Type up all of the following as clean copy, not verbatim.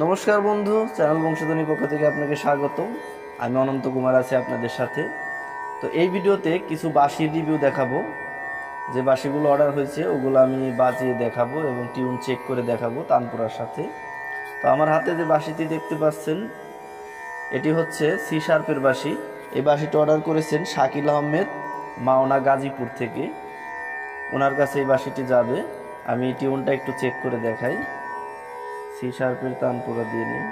নমস্কার বন্ধু, চ্যানেল বংশধ্বনির পক্ষ থেকে আপনাকে স্বাগতম। আমি অনন্ত কুমার আছি আপনাদের সাথে। তো এই ভিডিওতে কিছু বাঁশির রিভিউ দেখাবো। যে বাঁশিগুলো অর্ডার হয়েছে ওগুলো আমি বাজিয়ে দেখাবো এবং টিউন চেক করে দেখাবো তানপুরার সাথে। তো আমার হাতে যে বাঁশিটি দেখতে পাচ্ছেন এটি হচ্ছে সি শার্পের বাঁশি। এই বাঁশিটি অর্ডার করেছেন শাকিল আহমেদ, মাওনা গাজীপুর থেকে। ওনার কাছে এই বাঁশিটি যাবে। আমি টিউনটা একটু চেক করে দেখাই। সি শার্পের তানপুরা দিয়ে নিই।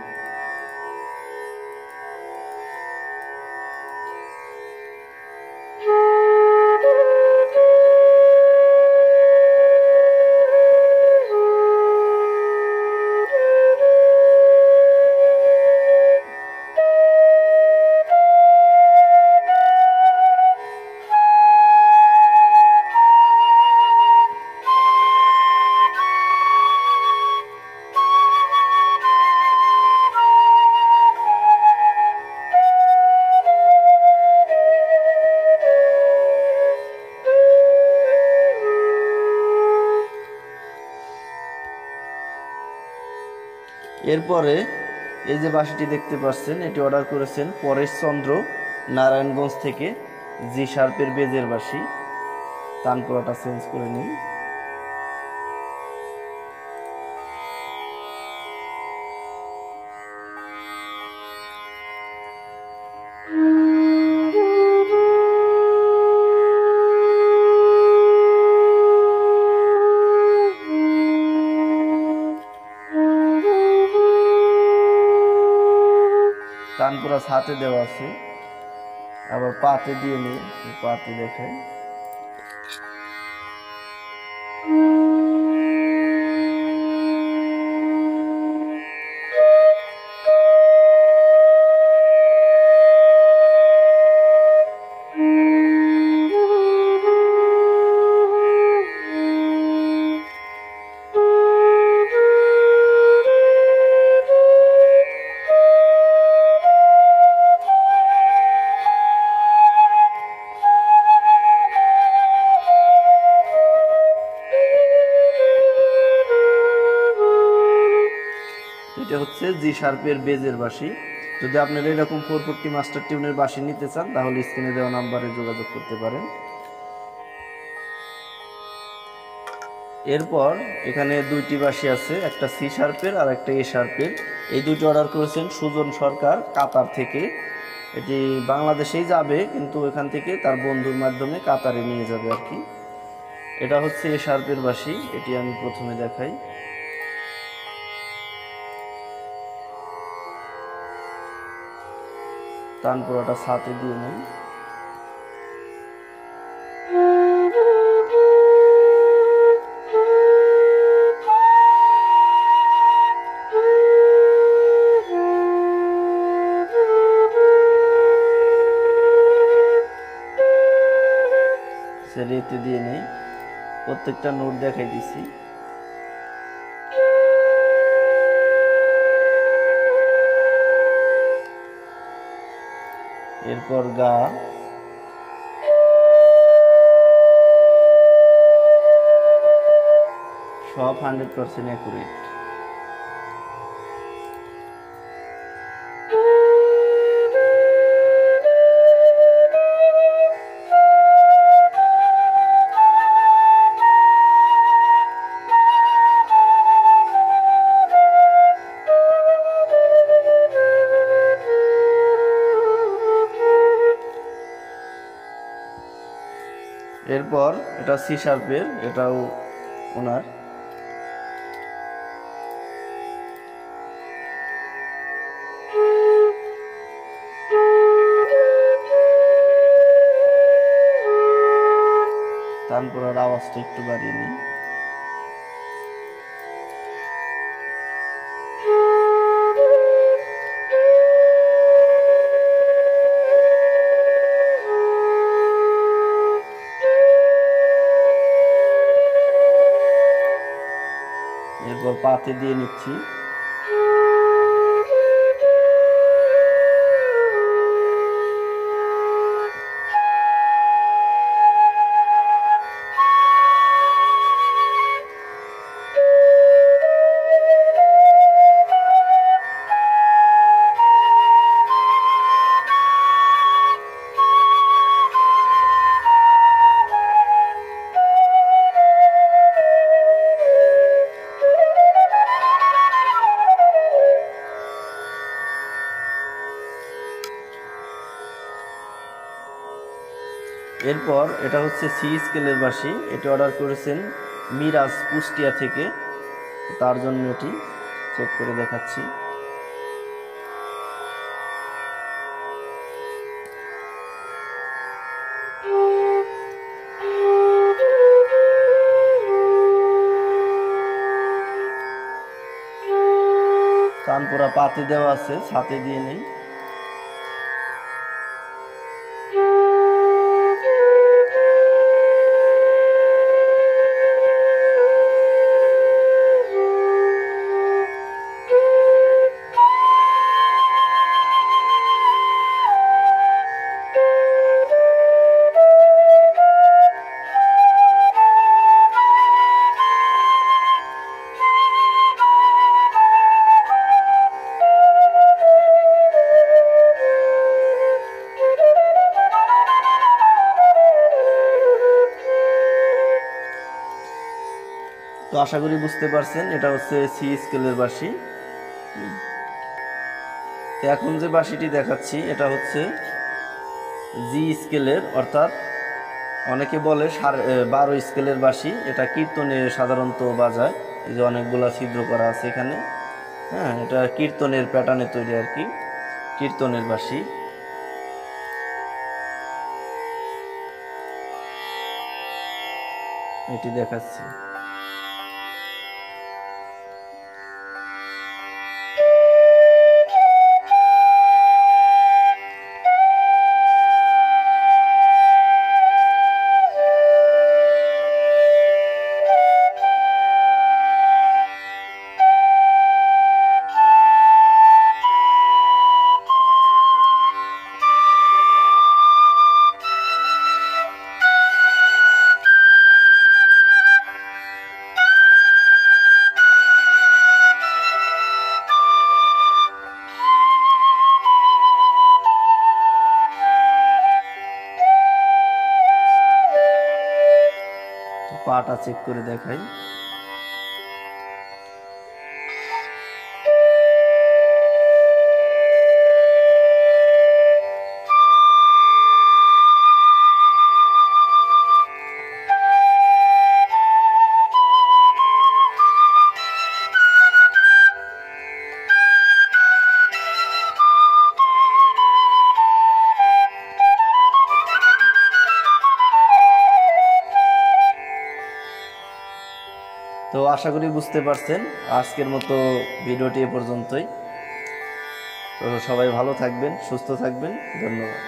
এরপরে এই যে বাঁশিটি দেখতে পাচ্ছেন এটি অর্ডার করেছেন পরেশ চন্দ্র, নারায়ণগঞ্জ থেকে। জি শার্পের বেজের বাঁশি। তানপুরাটা চেঞ্জ করে নিই। তানপুরা হাতে দেওয়া আছে, আবার পাতে দিয়ে নিই। পাতে দেখাই। এটা হচ্ছে জি শার্পের বেজের বাঁশি। যদি আপনারা এরকম 440 মাস্টার টিউনের বাঁশি নিতে চান তাহলে স্ক্রিনে দেওয়া নাম্বারে যোগাযোগ করতে পারেন। এরপর এখানে দুইটি বাঁশি আছে, একটা সি শার্পের আর একটা এ শার্পের। এই দুইটি অর্ডার করেছেন সুজন সরকার, কাতার থেকে। এটি বাংলাদেশেই যাবে, কিন্তু এখান থেকে তার বন্ধুর মাধ্যমে কাতারে নিয়ে যাবে আর কি। এটা হচ্ছে এ শার্পের বাঁশি। এটি আমি প্রথমে দেখাই। তানপুরাটা ছাতে দিয়ে নেই। রেতে দিয়ে নেই। প্রত্যেকটা নোট দেখাই দিছি। এরপর গা, সব 100% অ্যাকুরেট। এরপর এটা সি শার্পের, এটাও ওনার। তানপুরার আওয়াজটা একটু বাড়িয়ে নিই। এরপর পাতে দিয়ে নিচ্ছি। এরপর এটা হচ্ছে সি স্কেলের বাঁশি, এটি অর্ডার করেছেন মিরাজ কুষ্টিয়া থেকে, তার জন্য এটি চেক করে দেখাচ্ছি। কানপুরা পাতি দেওয়া আছে, ছাতে দিয়ে নেই। তো আশা করি বুঝতে পারছেন এটা হচ্ছে সি স্কেলের বাঁশি। তো এখন যে বাঁশিটি দেখাচ্ছি এটা হচ্ছে জি স্কেলের, অর্থাৎ অনেকে বলে 12 স্কেলের বাঁশি। এটা কীর্তনে সাধারণত বাজায়, এই যে অনেকগুলা ছিদ্র করা আছে এখানে। হ্যাঁ, এটা কীর্তনের প্যাটার্নে তৈরি আর কি, কীর্তনের বাঁশি। এটি দেখাচ্ছি। পাটা চেক করে দেখাই। তো আশা করি বুঝতে পারছেন। আজকের মতো ভিডিওটি এ পর্যন্তই। তো সবাই ভালো থাকবেন, সুস্থ থাকবেন, ধন্যবাদ।